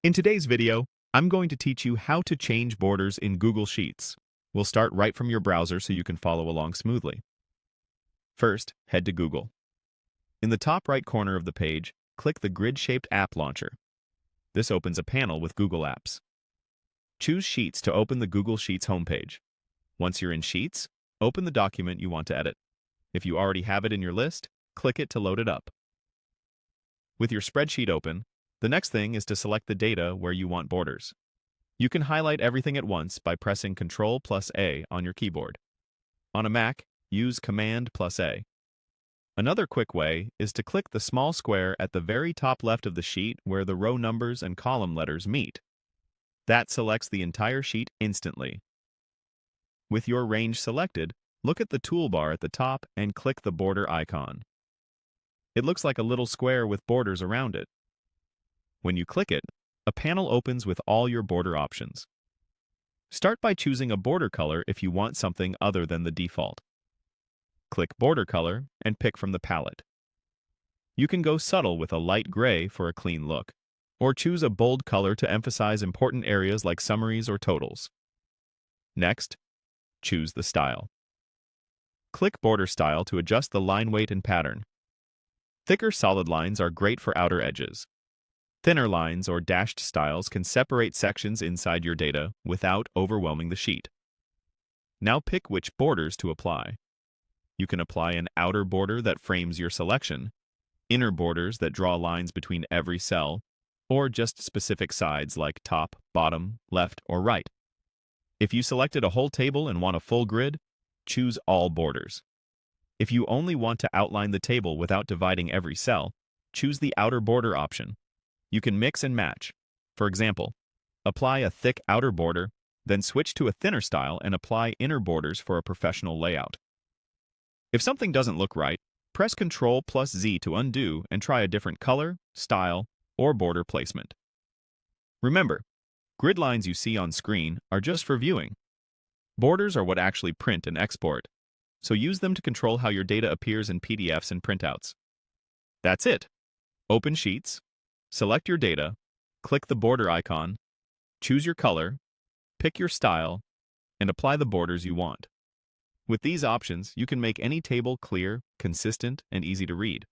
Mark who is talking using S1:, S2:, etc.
S1: In today's video, I'm going to teach you how to change borders in Google Sheets. We'll start right from your browser so you can follow along smoothly. First, head to Google. In the top right corner of the page, click the grid-shaped app launcher. This opens a panel with Google Apps. Choose Sheets to open the Google Sheets homepage. Once you're in Sheets, open the document you want to edit. If you already have it in your list, click it to load it up. With your spreadsheet open, the next thing is to select the data where you want borders. You can highlight everything at once by pressing Ctrl+A on your keyboard. On a Mac, use Command+A. Another quick way is to click the small square at the very top left of the sheet where the row numbers and column letters meet. That selects the entire sheet instantly. With your range selected, look at the toolbar at the top and click the border icon. It looks like a little square with borders around it. When you click it, a panel opens with all your border options. Start by choosing a border color if you want something other than the default. Click Border Color and pick from the palette. You can go subtle with a light gray for a clean look, or choose a bold color to emphasize important areas like summaries or totals. Next, choose the style. Click Border Style to adjust the line weight and pattern. Thicker solid lines are great for outer edges. Thinner lines or dashed styles can separate sections inside your data without overwhelming the sheet. Now pick which borders to apply. You can apply an outer border that frames your selection, inner borders that draw lines between every cell, or just specific sides like top, bottom, left, or right. If you selected a whole table and want a full grid, choose All Borders. If you only want to outline the table without dividing every cell, choose the Outer Border option. You can mix and match. For example, apply a thick outer border, then switch to a thinner style and apply inner borders for a professional layout. If something doesn't look right, press Ctrl+Z to undo and try a different color, style, or border placement. Remember, grid lines you see on screen are just for viewing. Borders are what actually print and export, so use them to control how your data appears in PDFs and printouts. That's it. Open Sheets, select your data, click the border icon, choose your color, pick your style, and apply the borders you want. With these options, you can make any table clear, consistent, and easy to read.